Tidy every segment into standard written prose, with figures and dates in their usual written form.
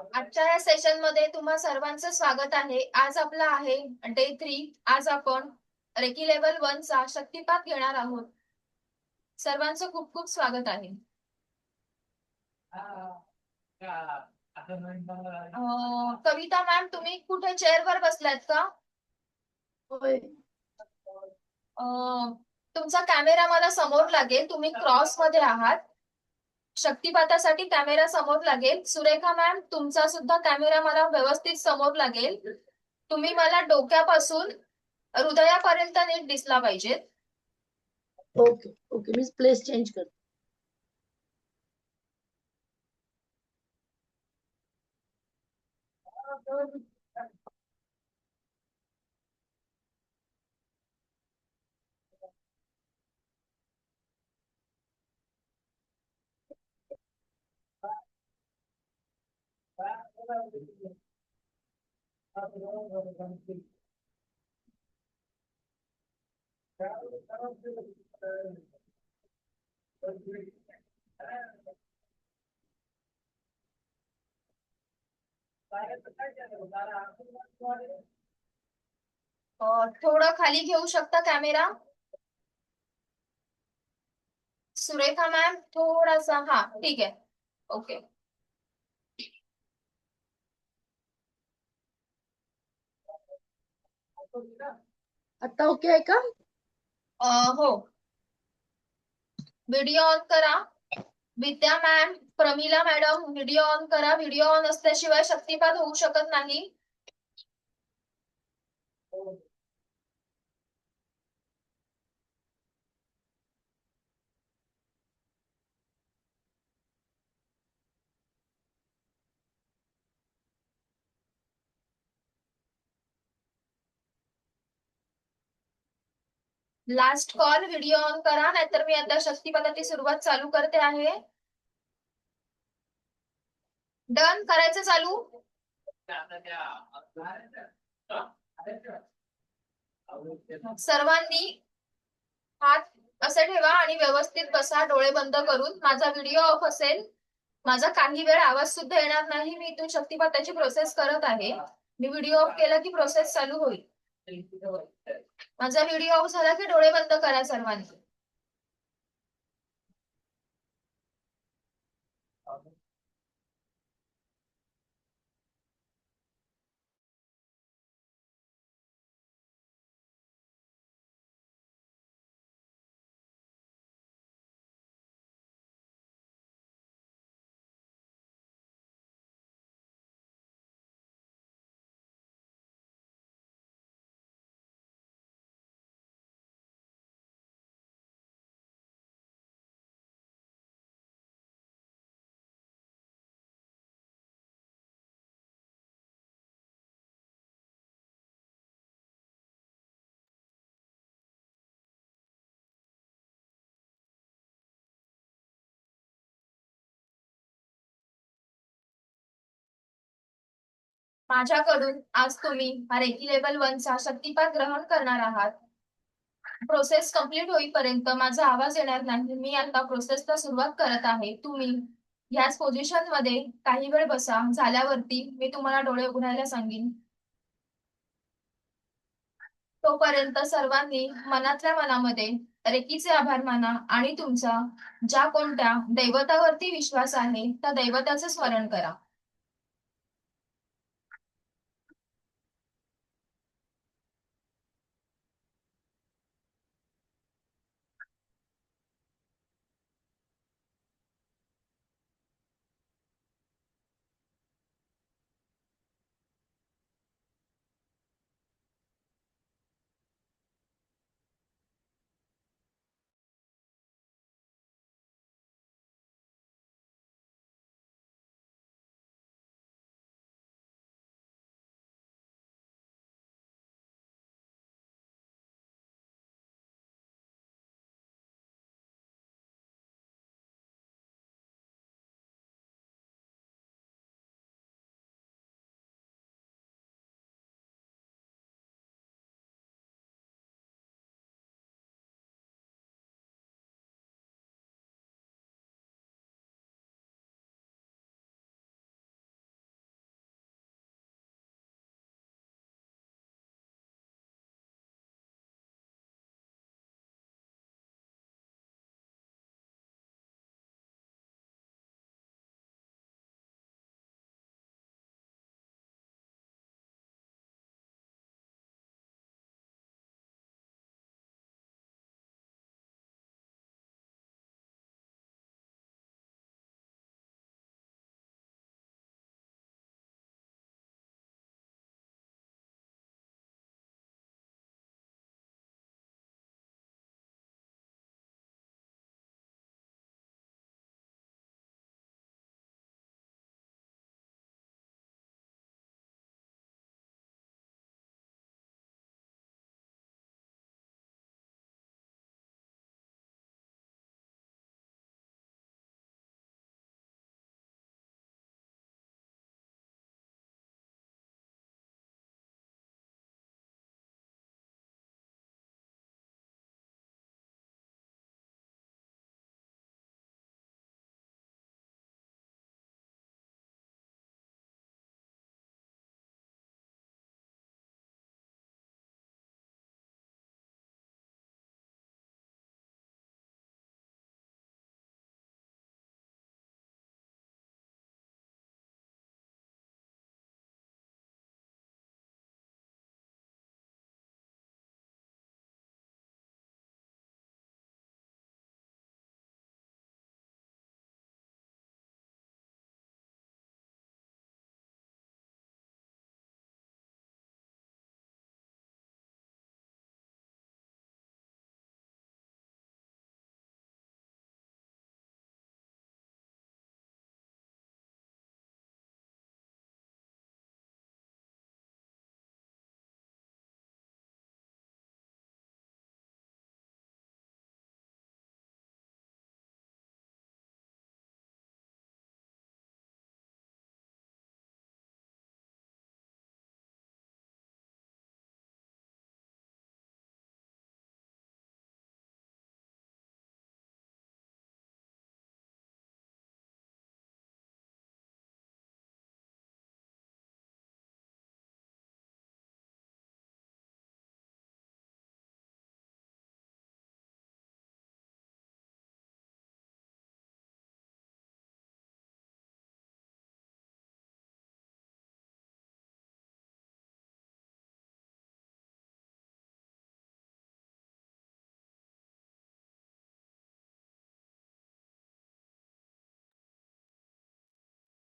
आजच्या या सेशन मध्ये तुम्हा सर्वांचं स्वागत आहे. आज आपला आहे डे 3. आज आपण रेकी लेवल 1 चा शक्तिपात घेणार आहोत. सर्वांचं खूप खूप स्वागत आहे. कविता मॅम, तुम्ही कुठे चेअरवर बसलात का? होय. तुमचा कॅमेरा मला समोर लागेल. तुम्ही क्रॉस मध्ये आहात. शक्तिपातासाठी कॅमेरा समोर लागेल. सुरेखा मॅम, तुमचा सुद्धा कॅमेरा मला व्यवस्थित समोर लागेल. तुम्ही मला डोक्यापासून हृदयापर्यंत नीट दिसला पाहिजे. Okay okay, me place change करते. थोडं खाली घेऊ शकता कॅमेरा? सुरेखा मॅम, थोडासा. हा, ठीक आहे. ओके. आता ओके आहे का? हो. व्हिडिओ ऑन करा. Vidya ma'am, Pramila madam, video on करा. व्हिडिओ ऑन असल्याशिवाय शक्तिपात होऊ शकत नाही. लास्ट कॉल, व्हिडिओ ऑन करा, नाहीतर मी आता शक्तिपाताची सुरुवात चालू करते आहे. डन करायचं चालू. सर्वांनी हात असे ठेवा आणि व्यवस्थित बसा, डोळे बंद करून. माझा व्हिडिओ ऑफ असेल. माझा काही वेळ आवाज सुद्धा येणार नाही. मी इथून शक्तिपाताची प्रोसेस करत आहे. मी व्हिडिओ ऑफ केला की प्रोसेस चालू होईल. माझा व्हिडिओ ऑफ झाला की डोळे बंद करा सर्वांनी. माझ्याकडून आज तुम्ही हा रेकी लेवल 1 चा शक्तिपात ग्रहण करणार आहात. प्रोसेस कंप्लीट होईपर्यंत माझा आवाज येणार नाही. मी आता प्रोसेसला सुरुवात करत आहे. तुम्ही ह्याच पोझिशन मध्ये काही वेळ बसा. झाल्यावरती मी तुम्हाला डोळे उघडायला सांगेन. तोपर्यंत सर्वांनी मनातल्या मनामध्ये रेकीचे आभार माना आणि तुमचा ज्या कोणत्या दैवतावरती विश्वास आहे त्या दैवताचं स्मरण करा.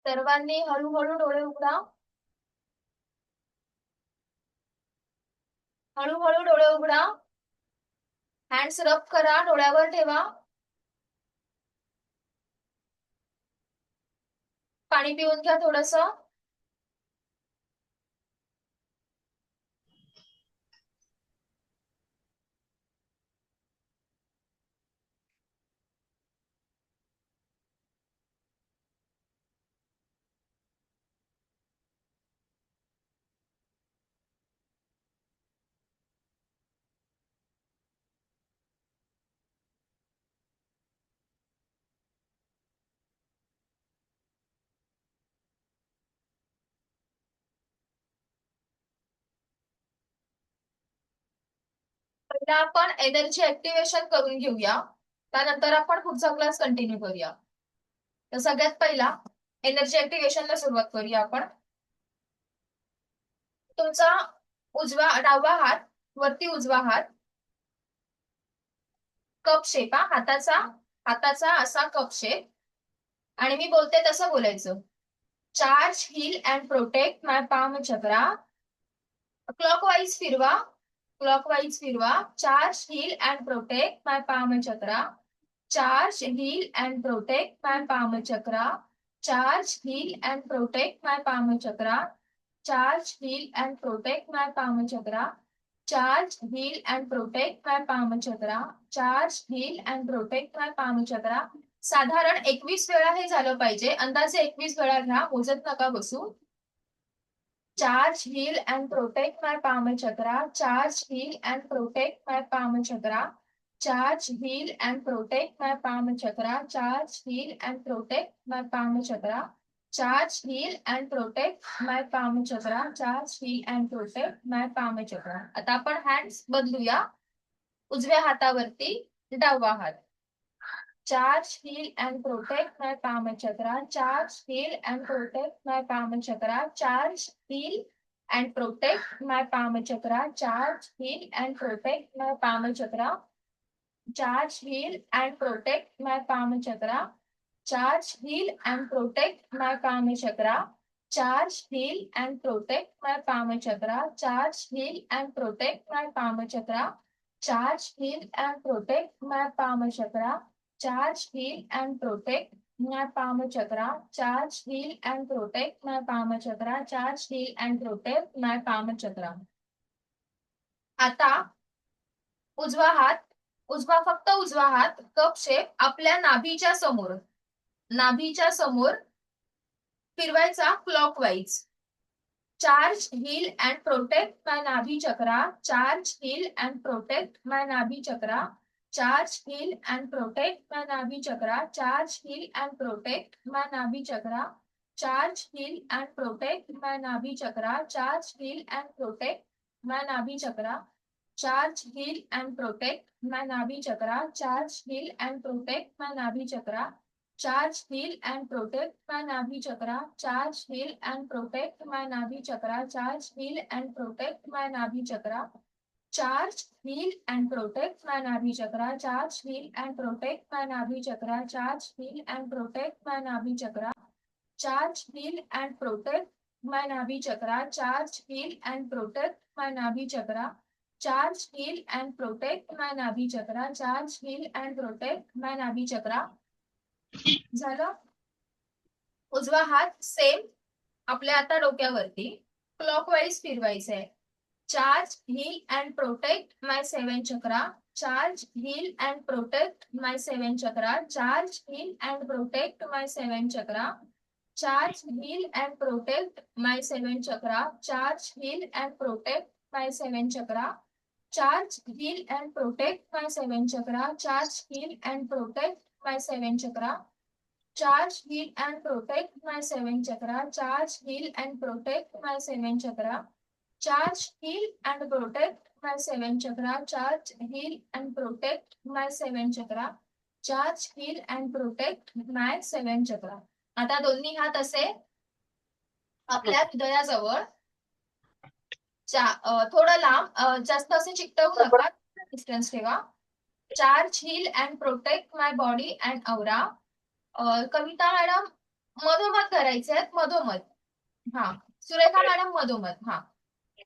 सर्वांनी हळूहळू डोळे उघडा. हळूहळू डोळे उघडा. हँड्स रब करा, डोळ्यावर ठेवा. पाणी पिऊन घ्या थोडस. पहिला आपण एनर्जी ऍक्टिव्हेशन करून घेऊया, त्यानंतर आपण पुढचा क्लास कंटिन्यू करूया. तर सगळ्यात पहिला एनर्जी ऍक्टिव्हेशनला सुरुवात करूया आपण. तुमचा डावा हात वरती, उजवा हात कप शेप, हाताचा असा कप शेप. आणि मी बोलते तसं बोलायचं. Charge, heal and protect my palm chakra. Clockwise फिरवा, क्लॉकवाईज फिरवा. Charge, heal and protect my palm chakra. Charge, heal and protect my palm chakra. Charge, heal and protect my palm chakra. Charge, heal and protect my palm chakra. Charge, heal and protect my palm chakra. Charge, heal and protect my palm chakra. साधारण 21 वेळा हे झालं पाहिजे. अंदाजे 21 वेळा घ्या, मोजत नका बसू. Charge, heal and protect my palm chakra. Charge, heal and protect my palm chakra. Charge, heal and protect my palm chakra. Charge, heal and protect my palm chakra. Charge, heal and protect my palm chakra. Charge, heal and protect my palm chakra. आता आपण hands बदलूया. उजव्या हातावरती डावा हात. Charge, heal and protect my palm chakra. Charge, heal and protect my palm chakra. Charge, heal and protect my palm chakra. Charge, heal and protect my palm chakra. Charge, heal and protect my palm chakra. Charge, heal and protect my palm chakra. Charge, heal and protect my palm chakra. Charge, heal and protect my palm chakra. Charge, heal and protect my palm chakra. Charge, heal and protect my palm chakra. Charge, heal and protect my palm chakra. Charge, heal and protect my palm chakra. आता फक्त उजवा हात cup shape आपल्या नाभीच्या समोर फिरवायचा clockwise. Charge, heal and protect my nabhi chakra. Charge, heal and protect my nabhi chakra. Charge, heal and protect my nabhi chakra. Charge, heal and protect my nabhi chakra. Charge, heal and protect my nabhi chakra. Charge, heal and protect my nabhi chakra. Charge, heal and protect my nabhi chakra. Charge, heal and protect my nabhi chakra. Charge, heal and protect my nabhi chakra. Charge, heal and protect my nabhi chakra. Charge, heal and protect my nabhi chakra. Charge, heal and protect my nabhi chakra. Charge, heal and protect my nabhi chakra. Charge, heal and protect my nabhi chakra. Charge, heal and protect my nabhi chakra. Charge, heal and protect my nabhi chakra. Charge, heal and protect my nabhi chakra. Charge, heal and protect my nabhi chakra. झालं. उजवा हात same आपल्या आता डोक्यावरती clockwise फिरवायचंय. Charge, heal and protect my 7 chakra. Charge, heal and protect my 7 chakra. Charge, heal and protect my 7 chakra. Charge, heal and protect my 7 chakra. Charge, heal and protect my 7 chakra. Charge, heal and protect my 7 chakra. Charge, heal and protect my 7 chakra. Charge, heal and protect my 7 chakra. Charge, heal and protect my 7 chakra. Charge, heal and protect my 7 chakra. Charge, heal and protect my 7 chakra. Charge, heal and protect my 7 chakra. आता दोन्ही हात असे आपल्या हृदयाजवळ थोडं लांब, जास्त असे चिकटवू नका, डिस्टन्स ठेवा. Charge, heal and protect my body and aura. Kavita madam मधोमध करायचे मधोमध. हा सुरेखा मॅडम मधोमध. हा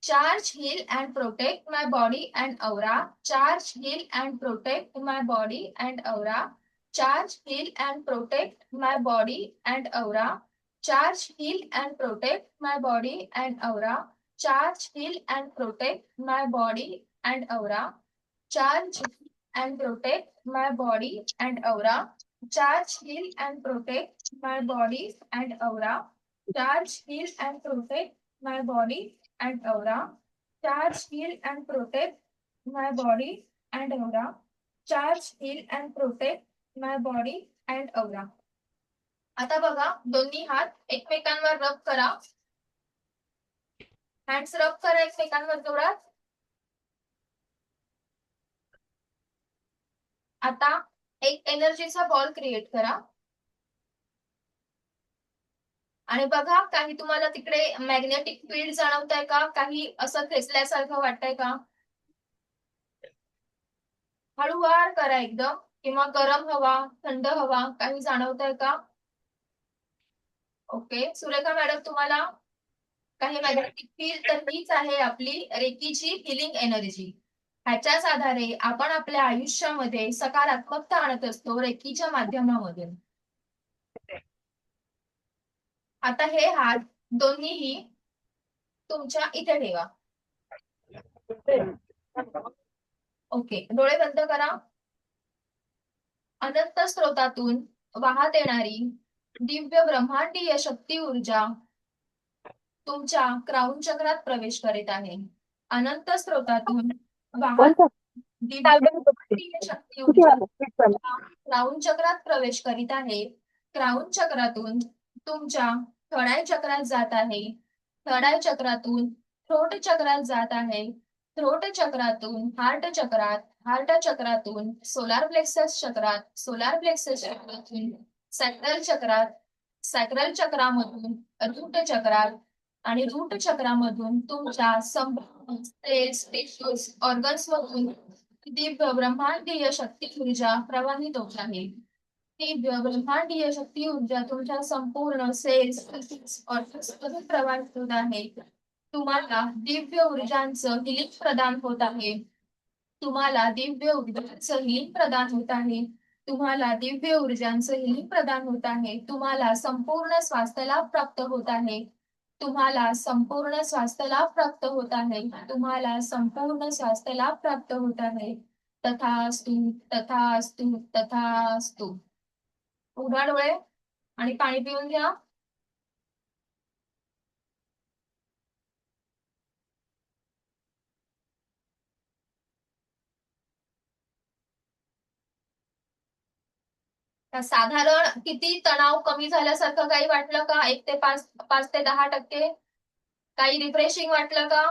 charge heal and protect my body and aura. Charge heal and protect my body and aura. Charge heal and protect my body and aura. Charge heal and protect my body and aura. Charge heal and protect my body and aura. Charge and protect my body and aura. Charge, heal and protect my body and aura. Charge, heal and protect my body and aura. Charge, heal and protect my body and aura. Charge, heal and protect my body and aura. आता बघा दोन्ही हात एकमेकांवर रब करा. Hands रब करा एकमेकांवर जोरात. आता एक एनर्जीचा बॉल क्रिएट करा आणि बघा काही तुम्हाला तिकडे मॅग्नेटिक फील्ड जाणवतंय का? काही असं खेचल्यासारखं वाटतंय का? हळूवार करा एकदम. किंवा गरम हवा, थंड हवा काही जाणवतंय का? ओके. सुरेखा मॅडम तुम्हाला काही मॅग्नेटिक फील्ड तर हीच आहे आपली रेकीची हिलिंग एनर्जी. ह्याच्याच आधारे आपण आपल्या आयुष्यामध्ये सकारात्मकता आणत असतो रेकीच्या माध्यमामधून. आता हे हात दोन्हीही तुमच्या इथे ठेवा. ओके. डोळे बंद करा. अनंत स्रोतातून वाहत येणारी दिव्य ब्रह्मांडीय शक्ती ऊर्जा तुमच्या क्राउन चक्रात प्रवेश करीत आहे. अनंत स्रोतातून वाहत दिव्य शक्ती ऊर्जा क्राउन चक्रात प्रवेश करीत आहे. क्राउन चक्रातून तुमच्या थर्ड चक्रात जात आहे. थर्ड चक्रातून थ्रोट चक्रात जात आहे. थ्रोट चक्रातून हार्ट चक्रात. हार्ट चक्रातून सोलार प्लेक्सस चक्रात. सोलार प्लेक्सस चक्रातून सॅक्रल चक्रात. सॅक्रल चक्रामधून रूट चक्रात आणि रूट चक्रामधून तुमच्या संपूर्ण सेल्स, टिश्यूज, ऑर्गन्स मधून दिव्य ब्रह्मांडीय शक्ती ऊर्जा प्रवाहित होत आहे. दिव्य ब्रह्मांडीय शक्ती ऊर्जा तुमच्या संपूर्ण सेल्स, ऑर्गन्स मधून प्रवाहित होत आहे. तुम्हाला दिव्य ऊर्जांचं हिलिंग प्रदान होत आहे. तुम्हाला दिव्य ऊर्जांचं हिलिंग प्रदान होत आहे. तुम्हाला दिव्य ऊर्जांचं हिलिंग प्रदान होत आहे. तुम्हाला संपूर्ण स्वास्थ्य लाभ प्राप्त होत आहे. तुम्हाला संपूर्ण स्वास्थ्य लाभ प्राप्त होत आहे. तुम्हाला संपूर्ण स्वास्थ्य लाभ प्राप्त होत आहे. तथास्तु तथास्तु तथास्तु. उघडा डोळे आणि पाणी पिऊन घ्या. साधारण किती तणाव कमी झाल्यासारखं काही वाटलं का? 1 ते 5 ते 10%. काही रिफ्रेशिंग वाटलं का?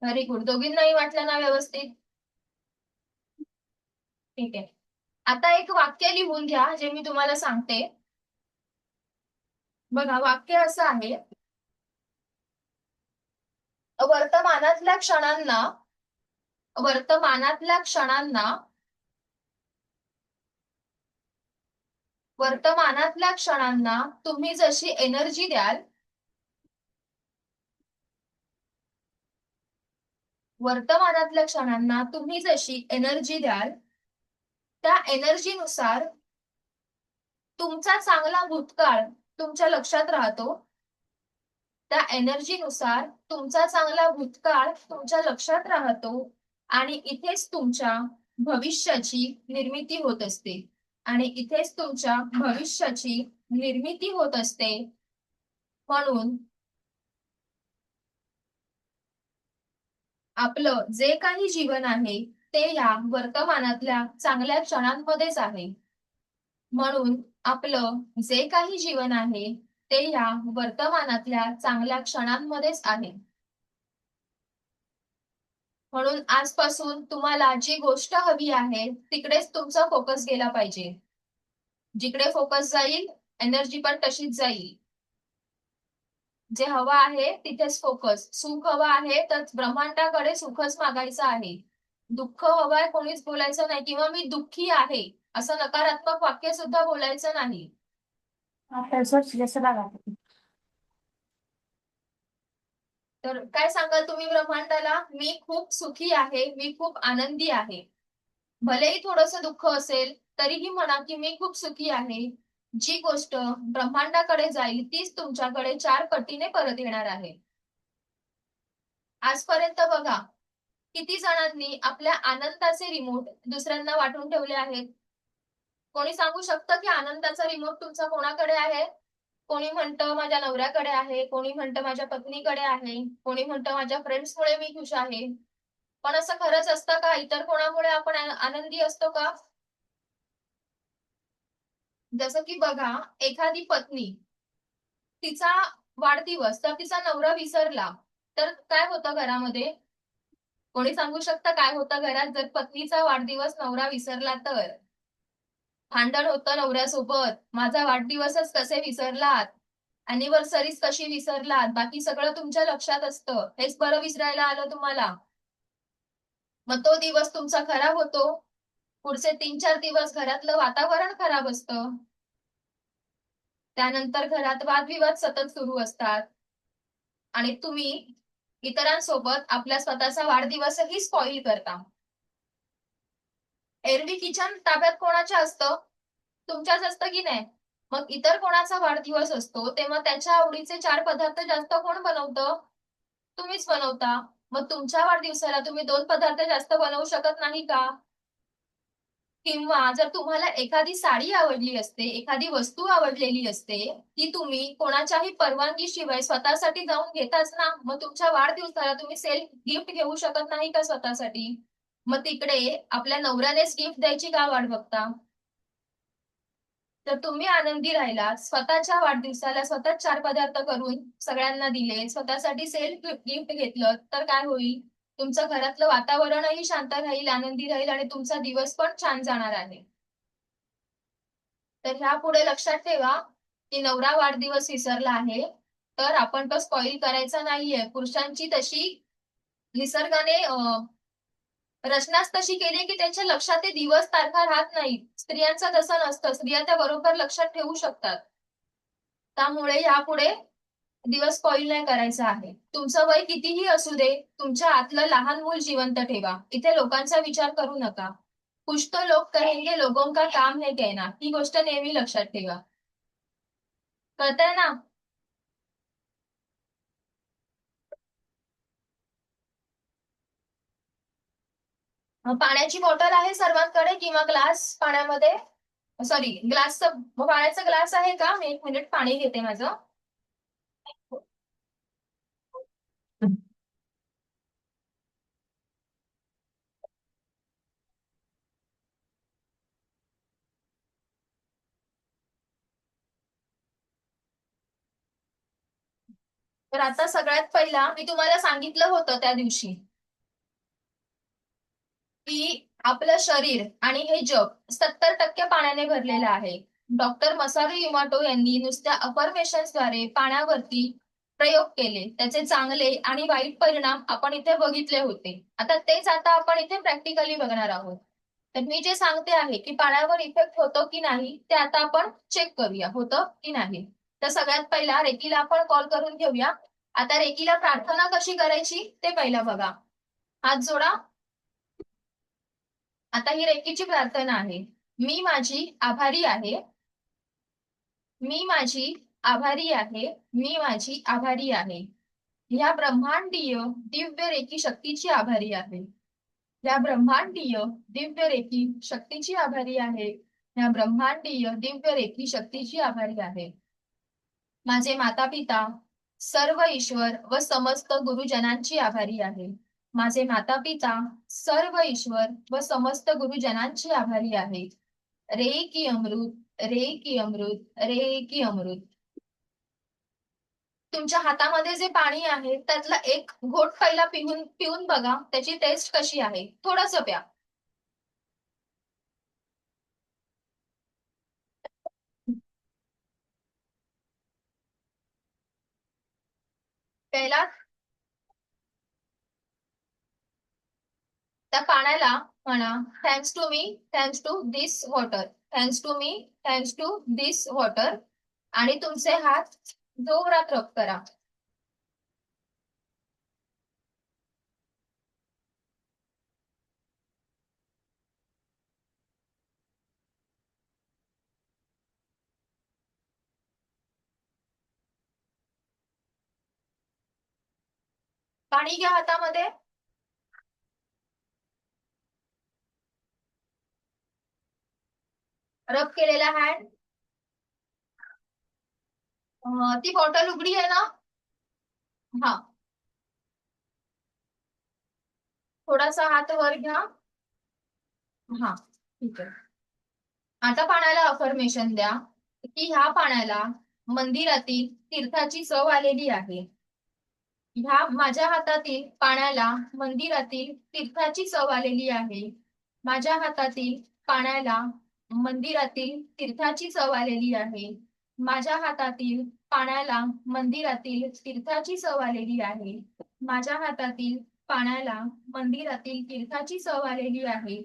Very good. दोघींनाही वाटलं ना व्यवस्थित? ठीक आहे. आता एक वाक्य लिहून घ्या जे मी तुम्हाला सांगते. बघा वाक्य असं आहे. वर्तमानातल्या क्षणांना वर्तमानातल्या क्षणांना तुम्ही जशी एनर्जी द्याल वर्तमानातल्या क्षणांना तुम्ही जशी एनर्जी द्याल त्या एनर्जीनुसार तुमचा चांगला भूतकाळ तुमच्या लक्षात राहतो. त्या एनर्जीनुसार तुमचा चांगला भूतकाळ तुमच्या लक्षात राहतो आणि इथेच तुमच्या भविष्याची निर्मिती होत असते. आणि इथेच तुमच्या भविष्याची निर्मिती होत असते. म्हणून आपलं जे काही जीवन आहे ते या वर्तमानातल्या चांगल्या क्षणांमध्येच आहे. म्हणून आपलं जे काही जीवन आहे ते या वर्तमानातल्या चांगल्या क्षणांमध्येच आहे. म्हणून आजपासून तुम्हाला जी गोष्ट हवी आहे तिकडेच तुमचा फोकस गेला पाहिजे. जिकडे फोकस जाईल एनर्जी पण तशीच जाईल. जे हवा आहे तिथेच फोकस. सुख हवा आहे तर ब्रह्मांडाकडे सुखच मागायचं आहे. दुःख हवाय कोणीच बोलायचं नाही किंवा मी दुःखी आहे असं नकारात्मक वाक्य सुद्धा बोलायचं नाही. तर काय सांगाल तुम्ही ब्रह्मांडाला? मी खूप सुखी आहे, मी खूप आनंदी आहे. भलेही थोडस दुःख असेल तरीही म्हणा की मी खूप सुखी आहे. जी गोष्ट ब्रह्मांडाकडे जाईल तीच तुमच्याकडे 4 पटीने परत येणार आहे. आजपर्यंत बघा किती जणांनी आपल्या आनंदाचे रिमोट दुसऱ्यांना वाटून ठेवले आहेत. कोणी सांगू शकतं की आनंदाचा रिमोट तुमचा कोणाकडे आहे? कोणी म्हणतं माझ्या नवऱ्याकडे आहे, कोणी म्हणतं माझ्या पत्नीकडे आहे, कोणी म्हणतं माझ्या फ्रेंड्समुळे मी खुश आहे. पण असं खरंच असतं का? इतर कोणामुळे आपण आनंदी असतो का? जसं की बघा, एखादी पत्नी तिचा वाढदिवस तर तिचा नवरा विसरला तर काय होतं घरामध्ये? कोणी सांगू शकतं काय होतं घरात जर पत्नीचा वाढदिवस नवरा विसरला तर? भांडण होतं नवऱ्यासोबत. माझा वाढदिवसच कसे विसरलात? अॅनिव्हर्सरीज कशी विसरलात? बाकी सगळं तुमच्या लक्षात असतं. हेच बरं विसरायला आलं तुम्हाला. मग तो दिवस तुमचा खराब होतो. पुढचे 3-4 दिवस घरातलं वातावरण खराब असतं. त्यानंतर घरात वादविवाद सतत सुरू असतात. आणि तुम्ही इतरांसोबत आपल्या स्वतःचा वाढदिवसही स्पॉइल करता. एरवी किचन ताब्यात कोणाच्या असतं? तुमच्याच असतं की नाही? मग इतर कोणाचा वाढदिवस असतो तेव्हा त्याच्या आवडीचे 4 पदार्थ जास्त कोण बनवतं? तुम्हीच बनवता. मग तुमच्या वाढदिवसाला तुम्ही 2 पदार्थ जास्त बनवू शकत नाही का? किंवा जर तुम्हाला एखादी साडी आवडली असते, एखादी वस्तू आवडलेली असते, ती तुम्ही कोणाच्याही परवानगीशिवाय स्वतःसाठी जाऊन घेताच ना. मग तुमच्या वाढदिवसाला तुम्ही सेल्फ गिफ्ट घेऊ शकत नाही का स्वतःसाठी? मग तिकडे आपल्या नवऱ्यानेच गिफ्ट द्यायची का वाट बघता? तर तुम्ही आनंदी राहिला, स्वतःच्या वाढदिवसाला स्वतः 4 पदार्थ करून सगळ्यांना दिले, स्वतःसाठी सेल्फ गिफ्ट घेतलं, तर काय होईल? तुमचं घरातलं वातावरणही शांत राहील, आनंदी राहील आणि तुमचा दिवस पण छान जाणार आहे. तर ह्यापुढे लक्षात ठेवा की नवरा वाढदिवस विसरला आहे तर आपण तो स्पॉइल करायचा नाहीये. पुरुषांची तशी निसर्गाने रचनाच तशी केली की त्यांच्या लक्षात ते दिवस तारखा राहत नाहीत. स्त्रियांचं तसं नसतं. स्त्रिया त्या बरोबर लक्षात ठेवू शकतात. त्यामुळे यापुढे दिवस स्पॉइल नाही करायचा आहे. तुमचं वय कितीही असू दे, तुमच्या आतलं लहान मूल जिवंत ठेवा. इथे लोकांचा विचार करू नका. कुछ तो लोग कहेंगे, लोगों का काम है कहना. ही गोष्ट नेहमी लक्षात ठेवा. कळतंय ना? पाण्याची बॉटल आहे सर्वांकडे किंवा ग्लास पाण्यामध्ये? सॉरी, ग्लासचं पाण्याचा ग्लास आहे का? मी 1 मिनिट पाणी घेते माझं. तर आता सगळ्यात पहिला मी तुम्हाला सांगितलं होतं त्या दिवशी की आपलं शरीर आणि हे जग 70% पाण्याने भरलेलं आहे. डॉक्टर मसारू इमाटो यांनी नुसत्या अफर्मेशन्सद्वारे पाण्यावरती प्रयोग केले. त्याचे चांगले आणि वाईट परिणाम आपण इथे बघितले होते. आता तेच आपण इथे प्रॅक्टिकली बघणार आहोत. तर मी जे सांगते आहे की पाण्यावर इफेक्ट होतो की नाही ते आता आपण चेक करूया होतं की नाही. तर सगळ्यात पहिला रेकीला आपण कॉल करून घेऊया. आता रेकीला प्रार्थना कशी करायची ते पहिला बघा. हात जोडा. आता ही रेकीची प्रार्थना आहे. मी माझी आभारी आहे. मी माझी आभारी आहे. मी माझी आभारी आहे. ह्या ब्रह्मांडीय दिव्य रेकी शक्तीची आभारी आहे. ह्या ब्रह्मांडीय दिव्य रेकी शक्तीची आभारी आहे. ह्या ब्रह्मांडीय दिव्य रेकी शक्तीची आभारी आहे. माझे माता पिता, सर्व ईश्वर व समस्त गुरुजनांची आभारी आहे. माझे माता पिता, सर्व ईश्वर व समस्त गुरुजनांची आभारी आहे. रे की अमृत, रे की अमृत, रे की अमृत. तुमच्या हातामध्ये जे पाणी आहे त्यातला एक घोट पहिला पिऊन पिऊन बघा त्याची टेस्ट कशी आहे. थोडंसं प्या. प्यायला त्या पाण्याला म्हणा thanks to me, thanks to this water, thanks to me, thanks to this water. आणि तुमचे हात जोरात रब करा. पाणी घ्या हातामध्ये. रब केलेला हँड. ती बॉटल उघडी आहे ना? हा. थोडासा हात वर घ्या. हा ठीक आहे. आता पाण्याला अफर्मेशन द्या की ह्या पाण्याला मंदिरातील तीर्थाची चव आलेली आहे. ह्या माझ्या हातातील पाण्याला मंदिरातील तीर्थाची चव आलेली आहे. माझ्या हातातील पाण्याला मंदिरातील तीर्थाची चव आलेली आहे. माझ्या हातातील पाण्याला मंदिरातील तीर्थाची चव आलेली आहे. माझ्या हातातील पाण्याला मंदिरातील तीर्थाची चव आलेली आहे.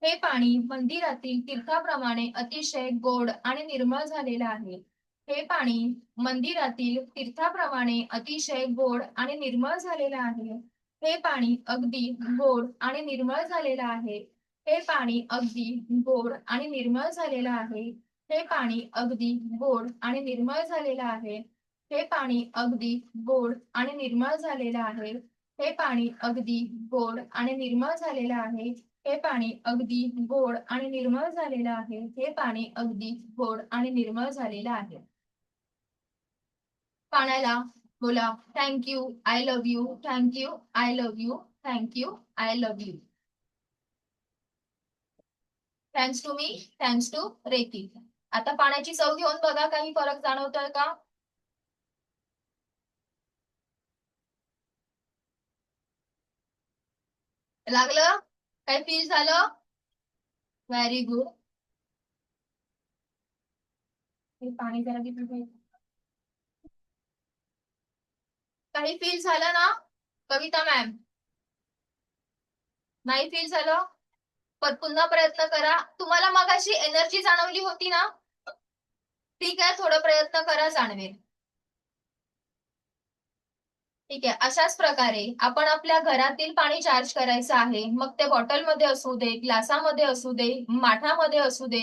हे पाणी मंदिरातील तीर्थाप्रमाणे अतिशय गोड आणि निर्मळ झालेलं आहे. हे पाणी मंदिरातील तीर्थाप्रमाणे अतिशय गोड आणि निर्मळ झालेलं आहे. हे पाणी अगदी गोड आणि निर्मळ झालेलं आहे. हे पाणी अगदी गोड आणि निर्मळ झालेलं आहे. हे पाणी अगदी गोड आणि निर्मळ झालेलं आहे. हे पाणी अगदी गोड आणि निर्मळ झालेलं आहे. हे पाणी अगदी गोड आणि निर्मळ झालेलं आहे. हे पाणी अगदी गोड आणि निर्मळ झालेलं आहे. हे पाणी अगदी गोड आणि निर्मळ झालेलं आहे. पाण्याला बोला thank you, I love you, thank you, I love you, thank you, I love you. Thanks to me, thanks to reiki. आता पाण्याची चव घेऊन बघा काही फरक जाणवतोय का? लागलं? काही फील झालं? Very good. हे पाणी जरा किती काही फील झालं ना कविता मॅम? नाही फील झालं? पण पुन्हा प्रयत्न करा. तुम्हाला मग अशी एनर्जी जाणवली होती ना? ठीक आहे, थोडं प्रयत्न करा, जाणवेल. ठीक आहे. अशाच प्रकारे आपण आपल्या घरातील पाणी चार्ज करायचं आहे. मग ते बॉटलमध्ये असू दे, ग्लासामध्ये असू दे, माठामध्ये असू दे,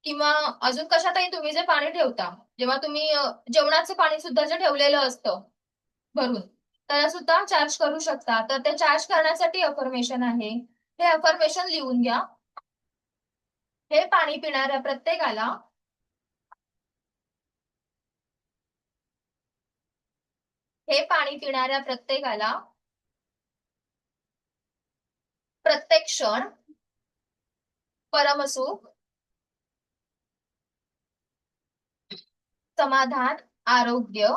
किंवा अजून कशातही तुम्ही जे पाणी ठेवता, जेव्हा तुम्ही जेवणाचं पाणी सुद्धा जे ठेवलेलं असतं भरून, त्याला सुद्धा चार्ज करू शकता. तर ते चार्ज करण्यासाठी अफर्मेशन आहे. हे अफर्मेशन लिहून घ्या. हे पाणी पिणाऱ्या प्रत्येकाला हे पाणी पिणाऱ्या प्रत्येकाला प्रत्येक क्षण परमसुख, समाधान, आरोग्य,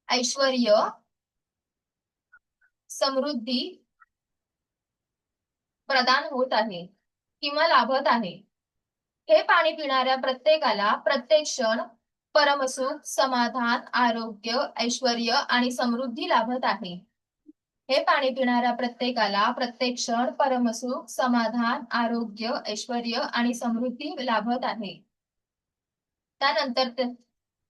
ऐश्वर्य, समृद्धी प्रदान होत आहे किंवा लाभत आहे. हे पाणी पिणाऱ्या प्रत्येकाला प्रत्येक क्षण परमसुख, समाधान, आरोग्य, ऐश्वर्य आणि समृद्धी लाभत आहे. हे पाणी पिणाऱ्या प्रत्येकाला प्रत्येक क्षण परमसुख, समाधान, आरोग्य, ऐश्वर्य आणि समृद्धी लाभत आहे.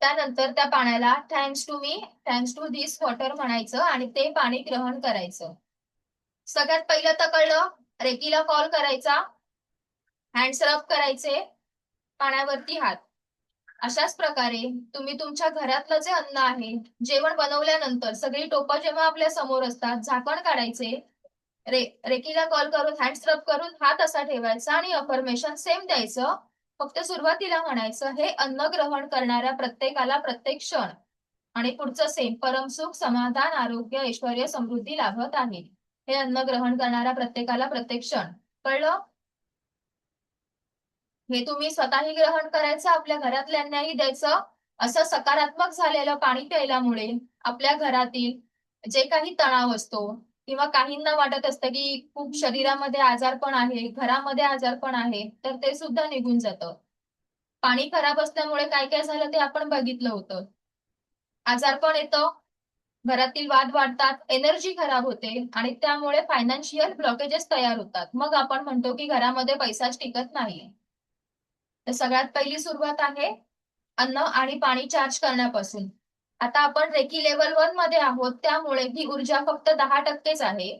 त्यानंतर त्या पाण्याला thanks to me, thanks to this water म्हणायचं आणि ते पाणी ग्रहण करायचं. सगळ्यात पहिलं तर कळलं, रेकीला कॉल करायचा, हँड्स रब करायचे, पाण्यावरती हात. अशाच प्रकारे तुम्ही तुमच्या घरातलं जे अन्न आहे, जेवण बनवल्यानंतर सगळी टोपं जेव्हा आपल्या समोर असतात, झाकण काढायचे, रेकीला कॉल करून हँड्स रब करून हात असा ठेवायचा आणि अफर्मेशन सेम द्यायचं. फक्त सुरुवातीला म्हणायचं हे अन्न ग्रहण करणाऱ्या प्रत्येकाला प्रत्येक क्षण, आणि पुढचं सेम परमसुख, समाधान, आरोग्य, ऐश्वर्य, समृद्धी लाभत आहे. हे अन्न ग्रहण करणाऱ्या प्रत्येकाला प्रत्येक क्षण. कळलं? हे तुम्ही स्वतःही ग्रहण करायचं, आपल्या घरातल्यांनाही द्यायचं. असं सकारात्मक झालेलं पाणी प्यायल्यामुळे आपल्या घरातील जे काही तणाव असतो, किंवा काहींना वाटत असतं की खूप शरीरामध्ये आजारपण आहे, घरामध्ये आजारपण आहे, तर ते सुद्धा निघून जातं. पाणी खराब असल्यामुळे काय काय झालं ते आपण बघितलं होतं. आजारपण येतं, घरातील वाद वाढतात, एनर्जी खराब होते आणि त्यामुळे फायनान्शियल ब्लॉकेजेस तयार होतात. मग आपण म्हणतो की घरामध्ये पैसाच टिकत नाही. तर सगळ्यात पहिली सुरुवात आहे अन्न आणि पाणी चार्ज करण्यापासून. आता आपण रेकी लेवल 1 मध्ये आहोत, त्यामुळे ही ऊर्जा फक्त 10%च आहे,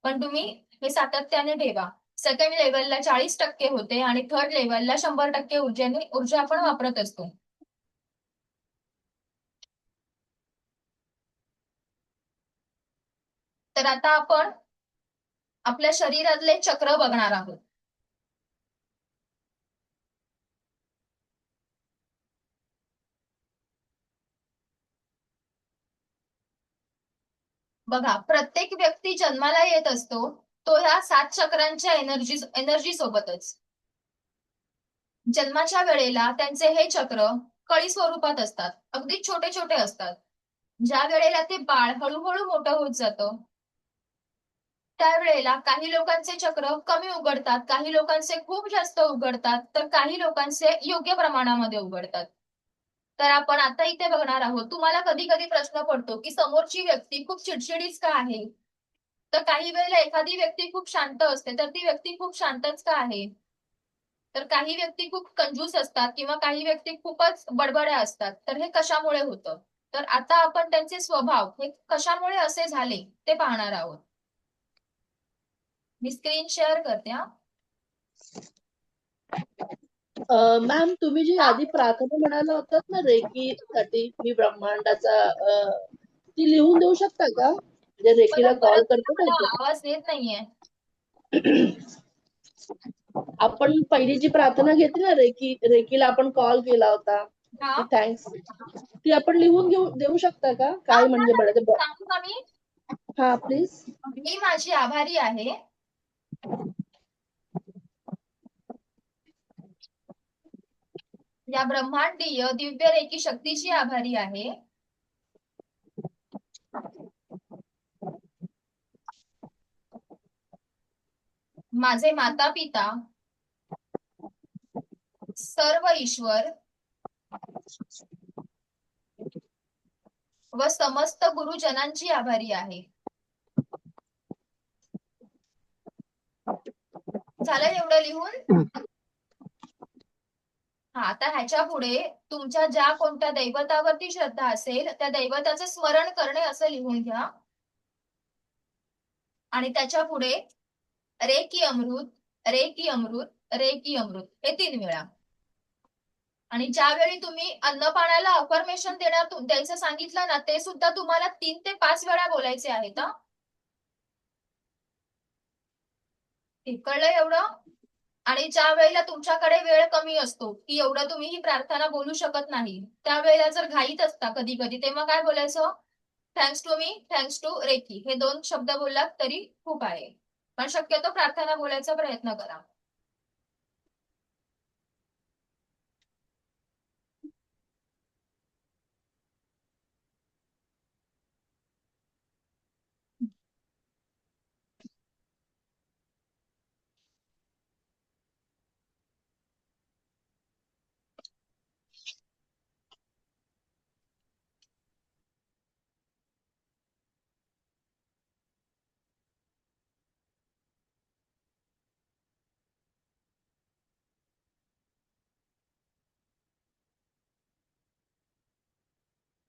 पण तुम्ही हे सातत्याने ठेवा. सेकंड लेवलला 40% होते आणि थर्ड लेवलला 100% ऊर्जा आपण वापरत असतो. तर आता आपण आपल्या शरीरातले चक्र बघणार आहोत. बघा, प्रत्येक व्यक्ती जन्माला येत असतो तो ह्या 7 चक्रांच्या एनर्जी सोबतच. जन्माच्या वेळेला त्यांचे हे चक्र कळी स्वरूपात असतात, अगदी छोटे छोटे असतात. ज्या वेळेला ते बाळ हळूहळू मोठं होत जातं, त्यावेळेला काही लोकांचे चक्र कमी उघडतात, काही लोकांचे खूप जास्त उघडतात, तर काही लोकांचे योग्य प्रमाणामध्ये उघडतात. तर आपण आता इथे बघणार आहोत. तुम्हाला कधी कधी प्रश्न पडतो की समोरची व्यक्ती खूप चिडचिडीच का आहे? तर काही वेळेला एखादी व्यक्ती खूप शांत असते, तर ती व्यक्ती खूप शांतच का आहे? तर काही व्यक्ती खूप कंजूस असतात किंवा काही व्यक्ती खूपच बडबड्या असतात. तर हे कशामुळे होतं? तर आता आपण त्यांचे स्वभाव हे कशामुळे असे झाले ते पाहणार आहोत. मी स्क्रीन शेअर करते हा. मॅम, तुम्ही जी हा? आधी प्रार्थना म्हणाला होतात ना रेकी साठी, मी ब्रह्मांडाचा ती लिहून देऊ शकता का? म्हणजे रेकीला परत कॉल परत करतो ना मला इथे. आवाज येत नाहीये. आपण पहिली जी प्रार्थना घेतली ना रेकीला आपण कॉल केला होता, हा, की थँक्स, ती आपण लिहून देऊ शकता का? हा, काय म्हणजे सांगू का मी? हा प्लीज. मी माझी आभारी आहे या ब्रह्मांडीय दिव्य रेकी शक्तीची आभारी आहे. माझे माता पिता, सर्व ईश्वर व समस्त गुरुजनांची आभारी आहे. झालं एवढं लिहून? हा, आता ह्याच्या पुढे तुमच्या ज्या कोणत्या दैवतावरती श्रद्धा असेल त्या दैवताचं स्मरण करणे असं लिहून घ्या. आणि त्याच्या पुढे रे की अमृत, रे की अमृत, रे की अमृत हे 3 वेळा. आणि ज्यावेळी तुम्ही अन्नपाण्याला अफर्मेशन द्यायचं सांगितलं ना, ते सुद्धा तुम्हाला 3 ते 5 वेळा बोलायचे आहेत. कळलं एवढं? आणि ज्या वेळेला तुमच्याकडे वेळ कमी असतो की एवढं तुम्ही ही प्रार्थना बोलू शकत नाही, त्यावेळेला जर घाईत असता कधी कधी, तेव्हा काय बोलायचं? Thanks to me, thanks to reiki हे 2 शब्द बोललात तरी खूप आहे, पण शक्यतो प्रार्थना बोलायचा प्रयत्न करा.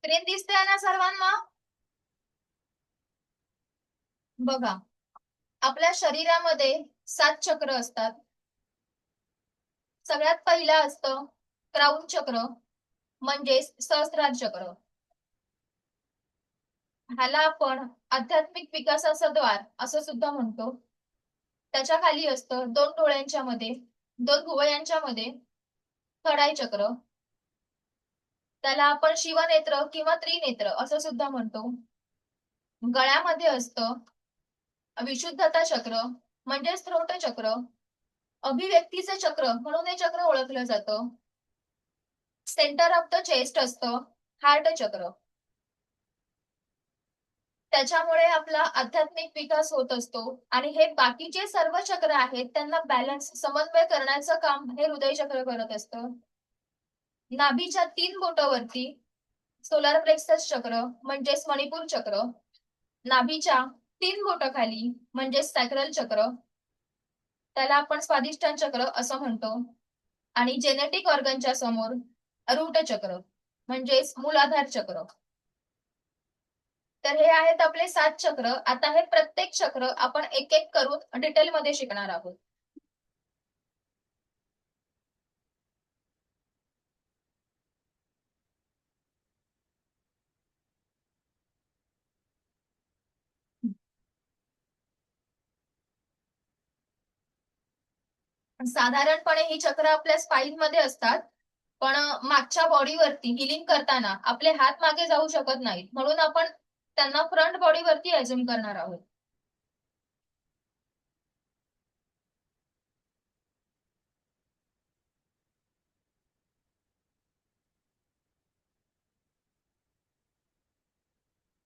स्क्रीन दिसते ना सर्वांना? बघा, आपल्या शरीरामध्ये 7 चक्र असतात. सगळ्यात पहिलं असतं क्राऊन चक्र, म्हणजेच सहस्त्रार चक्र. ह्याला आपण आध्यात्मिक विकासाचं द्वार असं सुद्धा म्हणतो. त्याच्या खाली असतं 2 डोळ्यांच्या मध्ये, 2 भुवयांच्या मध्ये खडाई चक्र. त्याला आपण शिवनेत्र किंवा त्रिनेत्र असं सुद्धा म्हणतो. गळ्यामध्ये असतं विशुद्धता चक्र, म्हणजे स्त्रोत चक्र, अभिव्यक्तीचे चक्र म्हणून हे चक्र ओळखलं जातं. सेंटर ऑफ द चेस्ट असतं हार्ट चक्र. त्याच्यामुळे आपला आध्यात्मिक विकास होत असतो आणि हे बाकीचे सर्व चक्र आहेत त्यांना बॅलन्स समन्वय करण्याचं काम हे हृदय चक्र करत असतं. नाभीच्या 3 बोटावरती सोलार प्लेक्सस चक्र म्हणजेच मणिपूर चक्र, नाभीच्या 3 बोटाखाली म्हणजेच सॅक्रल चक्र, त्याला आपण स्वादिष्टान चक्र असं म्हणतो, आणि जेनेटिक ऑर्गनच्या समोर रूट चक्र म्हणजेच मूलाधार चक्र. तर हे आहेत आपले 7 चक्र. आता हे प्रत्येक चक्र आपण एक एक करून डिटेलमध्ये शिकणार आहोत. साधारणपणे ही चक्र आपल्या स्पाईन मध्ये असतात, पण मागच्या बॉडीवरती हिलिंग करताना आपले हात मागे जाऊ शकत नाहीत, म्हणून आपण त्यांना फ्रंट बॉडीवरती अज्युम करणार आहोत.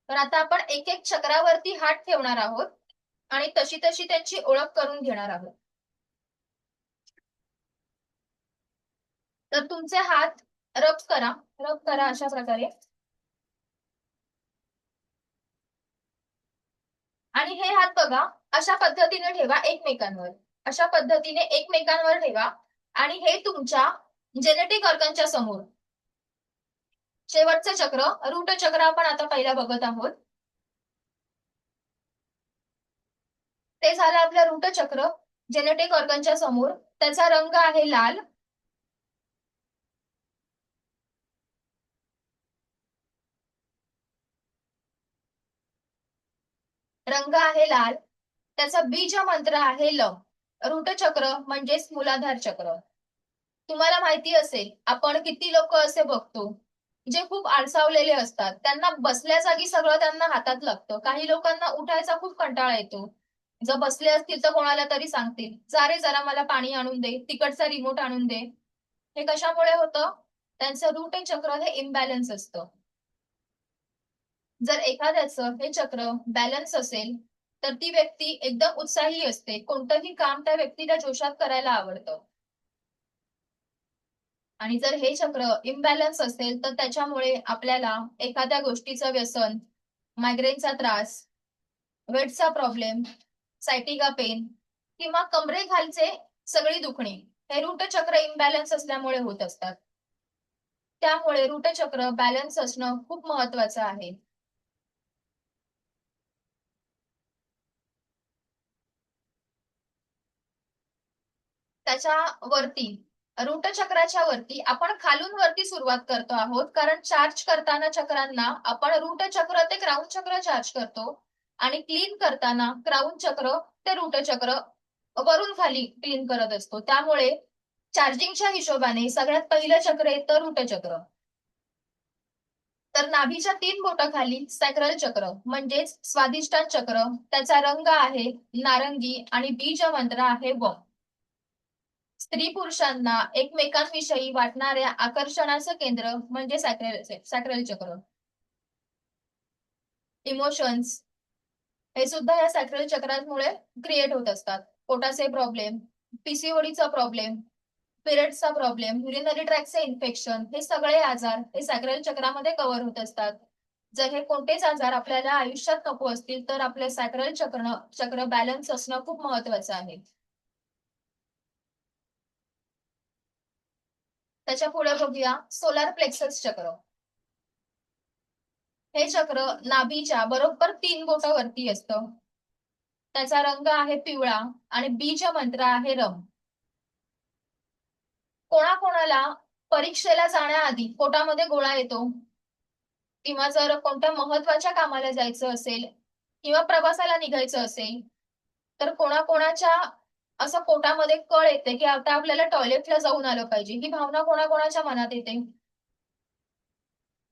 तर आता आपण एक एक चक्रावरती हात ठेवणार आहोत आणि तशी तशी त्यांची ओळख करून घेणार आहोत. तर तुमचे हात रब करा अशा प्रकारे, आणि हे हात बघा अशा पद्धतीने ठेवा एकमेकांवर, अशा पद्धतीने एकमेकांवर ठेवा, आणि हे तुमच्या जेनेटिक ऑर्गनच्या समोर. शेवटचं चक्र रूट चक्र आपण आता पहिला बघत आहोत. ते झालं आपलं रूट चक्र जेनेटिक ऑर्गनच्या समोर. त्याचा रंग आहे लाल. रंग आहे लाल. त्याचा बीज मंत्र आहे ल. रूट चक्र म्हणजेच मूलाधार चक्र. तुम्हाला माहिती असेल आपण किती लोक असे बघतो जे खूप आळसावलेले असतात, त्यांना बसल्या जागी सगळं त्यांना हातात लागतं. काही लोकांना उठायचा खूप कंटाळा येतो. जर बसले असतील तर कोणाला तरी सांगतील, जा रे जरा मला पाणी आणून दे, तिकडचा रिमोट आणून दे. हे कशामुळे होतं? त्यांचं रूट चक्र हे इम्बॅलन्स असतं. जर एखाद्याचं हे चक्र बॅलन्स असेल तर ती व्यक्ती एकदम उत्साही असते. कोणतंही काम त्या व्यक्तीला जोशात करायला आवडतं. आणि जर हे चक्र इम्बॅलन्स असेल तर त्याच्यामुळे आपल्याला एखाद्या गोष्टीचं व्यसन, मायग्रेनचा त्रास, वेटचा प्रॉब्लेम, सायटिका पेन किंवा कमरेखालचे सगळी दुखणे हे रूट चक्र इम्बॅलन्स असल्यामुळे होत असतात. त्यामुळे रूट चक्र बॅलन्स असणं खूप महत्वाचं आहे. त्याच्या वरती, रूट चक्राच्या वरती आपण खालून वरती सुरुवात करतो आहोत, कारण चार्ज करताना चक्रांना आपण रूट चक्र ते क्राऊन चक्र चार्ज करतो, आणि क्लीन करताना क्राऊन चक्र ते रूट चक्र वरून खाली क्लीन करत असतो. त्यामुळे चार्जिंगच्या हिशोबाने सगळ्यात पहिलं चक्र येतं रूट चक्र. तर नाभीच्या 3 बोटाखाली सॅक्रल चक्र म्हणजेच स्वादिष्टान चक्र. त्याचा रंग आहे नारंगी आणि बीज मंत्र आहे व. स्त्री पुरुषांना एकमेकांविषयी वाटणाऱ्या आकर्षणाचं केंद्र म्हणजे सॅक्रल चक्र. इमोशन्स हे सुद्धा या सॅक्रल चक्रांमुळे क्रिएट होत असतात. पोटाचे प्रॉब्लेम, पीसीओडीचा प्रॉब्लेम, पिरियड्सचा प्रॉब्लेम, युरिनरी ट्रॅकचे इन्फेक्शन, हे सगळे आजार हे सॅक्रल चक्रामध्ये कव्हर होत असतात. जर हे कोणतेच आजार आपल्याला आयुष्यात नको असतील तर आपले सॅक्रल चक्र बॅलन्स असणं खूप महत्वाचं आहे. त्याच्या पुढे बघूया सोलार प्लेक्सस चक्र. हे चक्र नाभीच्या बरोबर 3 बोटावरती असतं. त्याचा रंग आहे पिवळा आणि बीज मंत्र आहे रम. कोणाकोणाला परीक्षेला जाण्याआधी पोटामध्ये गोळा येतो, किंवा जर कोणत्या महत्वाच्या कामाला जायचं असेल किंवा प्रवासाला निघायचं असेल तर कोणाकोणाच्या असं पोटामध्ये कळ येते की आता आपल्याला टॉयलेटला जाऊन आलं पाहिजे, ही भावना कोणाकोणाच्या मनात येते.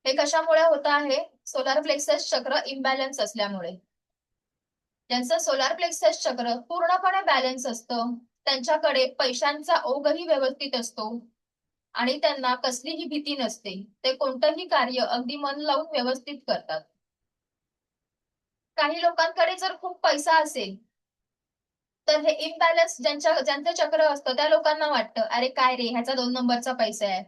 हे कशामुळे होत आहे? सोलार प्लेक्सस चक्र इम्बॅलन्स असल्यामुळे. ज्यांचं सोलार प्लेक्सस चक्र पूर्णपणे बॅलन्स असतं त्यांच्याकडे पैशांचा ओघही व्यवस्थित असतो आणि त्यांना कसलीही भीती नसते. ते कोणतंही कार्य अगदी मन लावून व्यवस्थित करतात. काही लोकांकडे जर खूप पैसा असेल तर हे इम्बॅलन्स ज्यांचं चक्र असतं त्या लोकांना वाटतं, अरे काय रे, ह्याचा 2 नंबरचा पैसा आहे,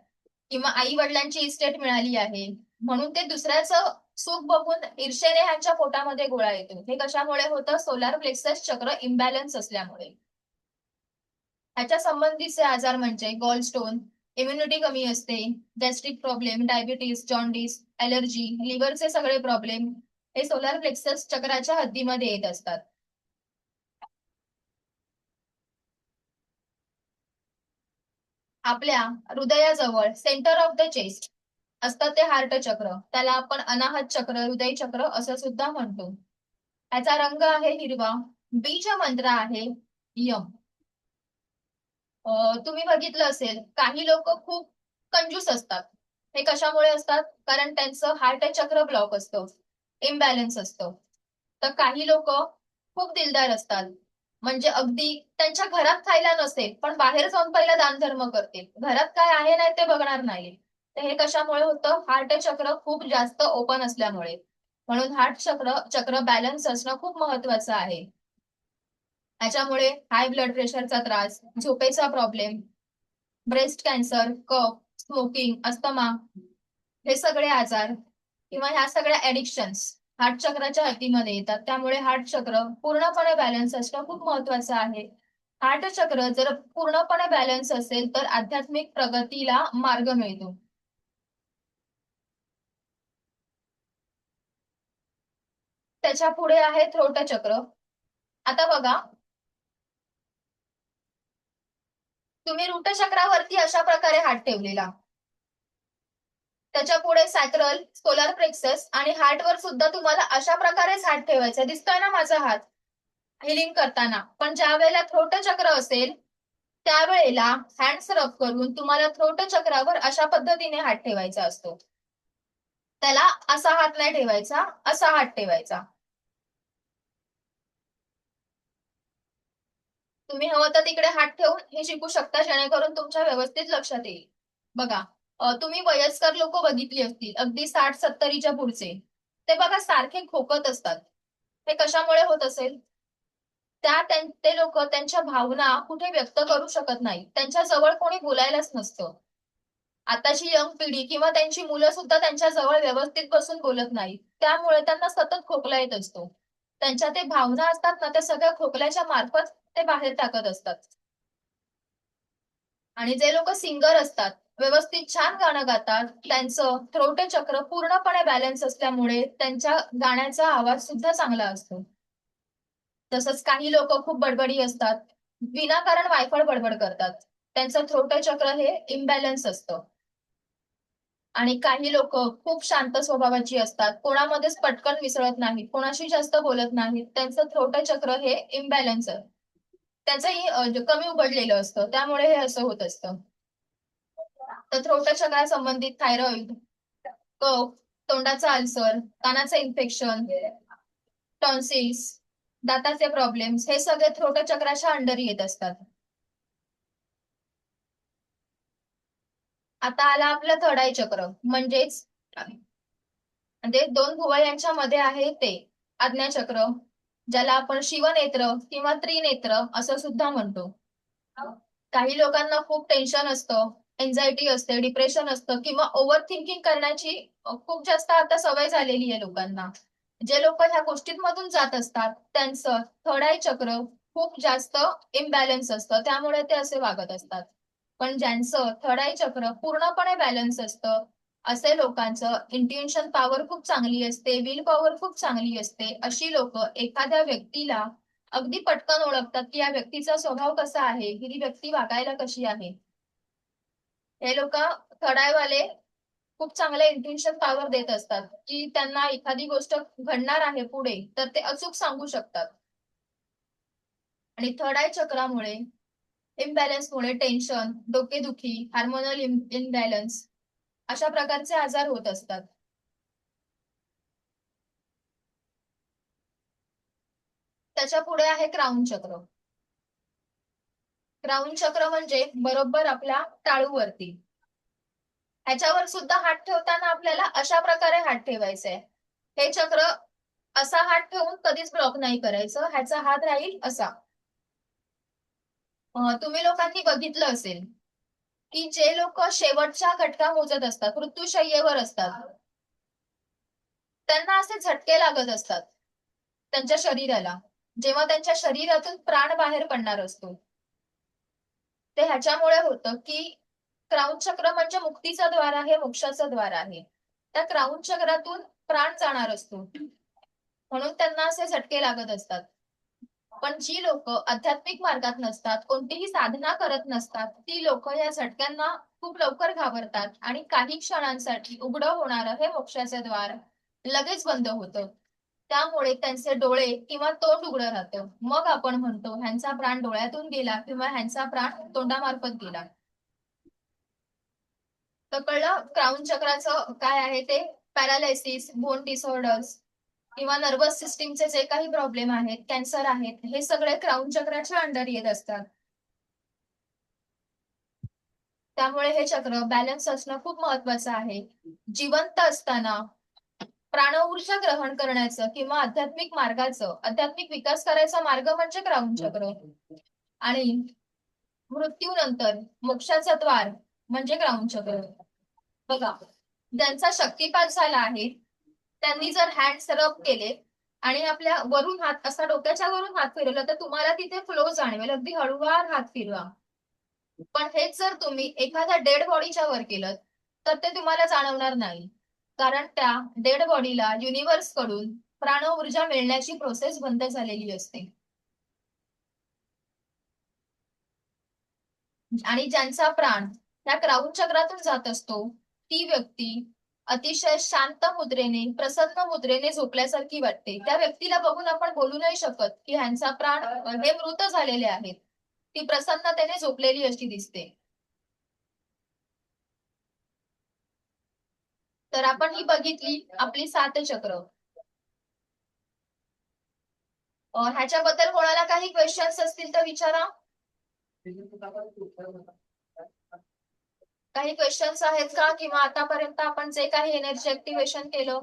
किंवा आई वडिलांची इस्टेट मिळाली आहे, म्हणून ते दुसऱ्याचं सुख बघून ईर्षेने ह्यांच्या पोटामध्ये गोळा येतो. हे कशामुळे होतं? सोलार प्लेक्सस चक्र इम्बॅलन्स असल्यामुळे. ह्याच्या संबंधीचे आजार म्हणजे गॉल स्टोन, इम्युनिटी कमी असते, gastric problem, diabetes, jaundice, allergy, लिव्हरचे सगळे प्रॉब्लेम हे सोलार प्लेक्सस चक्राच्या हद्दीमध्ये येत असतात. आपल्या हृदयाजवळ सेंटर ऑफ द चेस्ट असतं ते हार्ट चक्र. त्याला आपण अनाहत चक्र, हृदय चक्र असं सुद्धा म्हणतो. त्याचा रंग आहे हिरवा. बीज मंत्र आहे यम. तुम्ही बघितलं असेल काही लोक खूप कंजूस असतात. हे कशामुळे असतात? कारण त्यांचं हार्ट चक्र ब्लॉक असतं, इम्बॅलन्स असतं. तर काही लोक खूप दिलदार असतात. म्हणजे अगदी त्यांच्या घरात खायला नसेल पण बाहेर जाऊन पहिला दानधर्म करतील. घरात काय आहे नाही ते बघणार नाही. तर हे कशामुळे होतं? हार्ट चक्र खूप जास्त ओपन असल्यामुळे. म्हणून हार्ट चक्र चक्र बॅलन्स असणं खूप महत्वाचं आहे. त्याच्यामुळे हाय ब्लड प्रेशरचा त्रास, झोपेचा प्रॉब्लेम, ब्रेस्ट कॅन्सर, कफ, स्मोकिंग, अस्थमा हे सगळे आजार किंवा ह्या सगळ्या ऍडिक्शन्स हार्ट चक्राच्या हद्दीमध्ये येतात. त्यामुळे हार्ट चक्र पूर्णपणे बॅलन्स असणं खूप महत्वाचं आहे. हार्ट चक्र जर पूर्णपणे बॅलन्स असेल तर आध्यात्मिक प्रगतीला मार्ग मिळतो. त्याच्या पुढे आहे थ्रोट चक्र. आता बघा, तुम्ही रूट चक्रावरती अशा प्रकारे हात ठेवलेला, त्याच्या पुढे सॅक्रल, सोलार प्लेक्सस आणि हार्टवर सुद्धा तुम्हाला अशा प्रकारेच हात ठेवायचा. दिसतोय ना माझा हात हिलिंग करताना? पण ज्या वेळेला थ्रोट चक्र असेल त्यावेळेला हँड्स रब करून तुम्हाला थ्रोट चक्रावर अशा पद्धतीने हात ठेवायचा असतो. त्याला असा हात नाही ठेवायचा, असा हात ठेवायचा. तुम्ही हवं तर तिकडे हात ठेवून हे शिकू शकता जेणेकरून तुमच्या व्यवस्थित लक्षात येईल. बघा, तुम्ही वयस्कर लोक बघितली असतील अगदी 60-70च्या पुढचे, ते बघा सारखे खोकत असतात. हे कशामुळे होत असेल? ते लोक त्यांच्या भावना कुठे व्यक्त करू शकत नाही. त्यांच्या जवळ कोणी बोलायलाच नसतं. आताची यंग पिढी किंवा त्यांची मुलं सुद्धा त्यांच्या जवळ व्यवस्थित बसून बोलत नाही. त्यामुळे त्यांना सतत खोकला येत असतो. त्यांच्या ते भावना असतात ना, त्या सगळ्या खोकल्याच्या मार्फत ते बाहेर टाकत असतात. आणि जे लोक सिंगर असतात, व्यवस्थित छान गाणं गातात, त्यांचं थ्रोट चक्र पूर्णपणे बॅलन्स असल्यामुळे त्यांच्या गाण्याचा आवाज सुद्धा चांगला असतो. तसंच काही लोक खूप बडबडी असतात, विनाकारण वायफळ बडबड करतात. त्यांचं थ्रोट चक्र हे इम्बॅलन्स असतं. आणि काही लोक खूप शांत स्वभावाची असतात, कोणामध्येच पटकन मिसळत नाहीत, कोणाशी जास्त बोलत नाहीत. त्यांचं थ्रोट चक्र हे इम्बॅलन्स आहे. त्याचंही कमी उघडलेलं असतं, त्यामुळे हे असं होत असतं. तर थ्रोट चक्रासंबंधित थायरॉइड, कफ, तोंडाचा अल्सर, कानाचं इन्फेक्शन, टॉन्सिल्स, दाताचे प्रॉब्लेम्स हे सगळे थ्रोट चक्राच्या अंडर येत असतात. आता आला आपलं थर्ड आय चक्र, म्हणजेच म्हणजे दोन भुवया यांच्या मध्ये आहे ते आज्ञाचक्र, ज्याला आपण शिवनेत्र किंवा त्रिनेत्र असं सुद्धा म्हणतो. काही लोकांना खूप टेन्शन असतं, एन्झायटी असते, डिप्रेशन असतं किंवा ओव्हर थिंकिंग करण्याची खूप जास्त आता सवय झालेली आहे लोकांना. जे लोक ह्या गोष्टींमधून जात असतात त्यांचं थर्ड आय चक्र खूप जास्त इम्बॅलन्स असतं, त्यामुळे ते असे वागत असतात. पण ज्यांचं थर्ड आय चक्र पूर्णपणे बॅलन्स असतं, असे लोकांचं इंट्युशन पॉवर खूप चांगली असते, विल पॉवर खूप चांगली असते. अशी लोक एखाद्या व्यक्तीला अगदी पटकन ओळखतात की या व्यक्तीचा स्वभाव कसा आहे, ही व्यक्ती वागायला कशी आहे. हे लोक थर्ड आय वाले खूप चांगले इंट्युशन पॉवर देत असतात की त्यांना एखादी गोष्ट घडणार आहे पुढे तर ते अचूक सांगू शकतात. आणि थर्ड आय चक्रामुळे इम्बॅलन्समुळे टेन्शन, डोकेदुखी, हार्मोनल इम्बॅलन्स अशा प्रकारचे आजार होत असतात. त्याच्या पुढे आहे क्राऊन चक्र. क्राऊन चक्र म्हणजे बरोबर आपल्या टाळूवरती. ह्याच्यावर सुद्धा हात ठेवताना आपल्याला अशा प्रकारे हात ठेवायचा आहे. हे चक्र असा हात ठेवून कधीच ब्लॉक नाही करायचं, ह्याचा हात राहील असा. तुम्ही लोकांनी बघितलं असेल की जे लोक शेवटच्या घटका मोजत असतात, मृत्यूशय्येवर असतात, त्यांना असे झटके लागत असतात त्यांच्या शरीराला, जेव्हा त्यांच्या शरीरातून प्राण बाहेर पडणार असतो. ते ह्याच्यामुळे होतं की क्राऊन चक्र म्हणजे मुक्तीचं द्वार आहे, मोक्षाचं द्वार आहे. त्या क्राऊन चक्रातून प्राण जाणार असतो, म्हणून त्यांना असे झटके लागत असतात. पण जी लोक आध्यात्मिक मार्गात नसतात, कोणतीही साधना करत नसतात, ती लोक या झटक्यांना खूप लवकर घाबरतात आणि काही क्षणांसाठी उघडं होणारं हे मोक्षाचे द्वार लगेच बंद होतं. त्यामुळे त्यांचे डोळे किंवा तोंड उघडं राहतं. मग आपण म्हणतो ह्यांचा प्राण डोळ्यातून गेला किंवा ह्यांचा प्राण तोंडामार्फत गेला. तर कळलं क्राऊन चक्राचं काय आहे ते. पॅरालायसिस, बोन डिसऑर्डर्स किंवा नर्वस सिस्टीमचे जे काही प्रॉब्लेम आहेत, कॅन्सर आहेत, हे सगळे क्राऊन चक्राच्या अंडर येत असतात. त्यामुळे हे चक्र बॅलन्स असणं खूप महत्वाचं आहे. जिवंत असताना प्राण ऊर्जा ग्रहण करण्याचं किंवा आध्यात्मिक मार्गाचं, आध्यात्मिक विकास करायचा मार्ग म्हणजे क्राऊन चक्र, आणि मृत्यूनंतर मोक्षाचा द्वार म्हणजे क्राऊन चक्र. बघा, ज्यांचा शक्तिपात झाला आहे त्यांनी जर हँड्स रब केले आणि आपल्या वरून हात असा डोक्याच्या वरून हात फिरवला तर तुम्हाला तिथे फ्लो जाणवेल, अगदी हळूवार हात फिरवा. पण हेच जर तुम्ही एखाद्या डेड बॉडीच्या वर केलं तर ते तुम्हाला जाणवणार नाही, कारण त्या डेड बॉडीला युनिव्हर्स कडून प्राण ऊर्जा मिळण्याची प्रोसेस बंद झालेली असते. आणि ज्यांचा प्राण त्या क्राऊन चक्रातून जात असतो ती व्यक्ती अतिशय शांत मुद्रेने, प्रसन्न मुद्रेने झोपल्यासारखी वाटते. त्या व्यक्तीला बघून आपण बोलू नाही शकत की ह्यांचा प्राण हे मृत झालेले आहेत. ती प्रसन्नतेने झोपलेली अशी दिसते. तर आपण ही बघितली आपली 7 चक्र. ह्याच्याबद्दल कोणाला काही क्वेश्चन्स असतील तर विचारा. काही क्वेश्चन्स आहेत का, किंवा आतापर्यंत आपण जे काही एनर्जी ऍक्टिव्हेशन केलं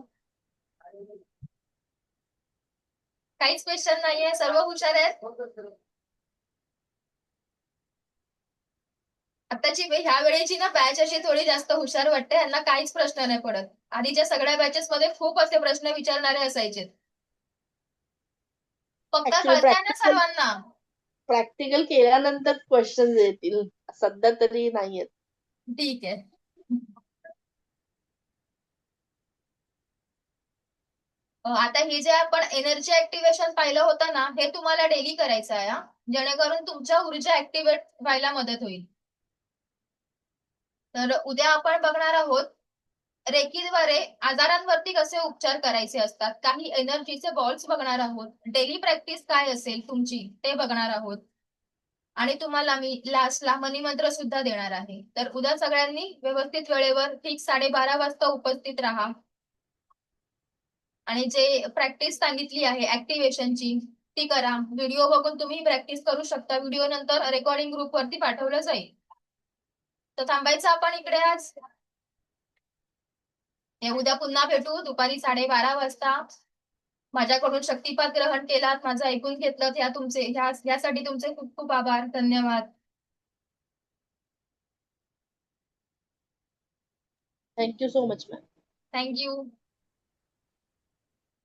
काहीच क्वेश्चन नाहीये, सर्व हुशार आहेत. आताची ह्या वेळेची ना बॅच अशी थोडी जास्त हुशार वाटते, यांना काहीच प्रश्न नाही पडत. आधीच्या सगळ्या बॅचेस मध्ये खूप असे प्रश्न विचारणारे असायचे. फक्त कळताय ना सर्वांना? प्रॅक्टिकल केल्यानंतर क्वेश्चन येतील, सध्या तरी नाहीयेत. ठीक आहे. आता हे जे आपण एनर्जी ऍक्टिव्हेशन पाहिलं होतं ना, हे तुम्हाला डेली करायचं आहे, जेणेकरून तुमच्या ऊर्जा ऍक्टिव्हेट व्हायला मदत होईल. तर उद्या आपण बघणार आहोत रेकीद्वारे आजारांवरती कसे उपचार करायचे असतात. काही एनर्जीचे बॉल्स बघणार आहोत. डेली प्रॅक्टिस काय असेल तुमची ते बघणार आहोत. आणि तुम्हाला मी लास्टला मनी मंत्र सुद्धा देणार आहे. तर उद्या सगळ्यांनी व्यवस्थित वेळेवर ठीक 12:30 वाजता उपस्थित राहा. आणि जे प्रॅक्टिस सांगितली आहे ऍक्टिव्हेशनची ती करा. व्हिडिओ बघून तुम्ही प्रॅक्टिस करू शकता. व्हिडिओ नंतर रेकॉर्डिंग ग्रुप वरती पाठवलं जाईल. तर थांबायचं आपण इकडे आज. उद्या पुन्हा भेटू दुपारी 12:30 वाजता. माझ्याकडून शक्तिपात ग्रहण केलात, माझं ऐकून घेतलं, यासाठी तुमचे खूप खूप आभार. धन्यवाद. Thank you so much ma'am. Thank you.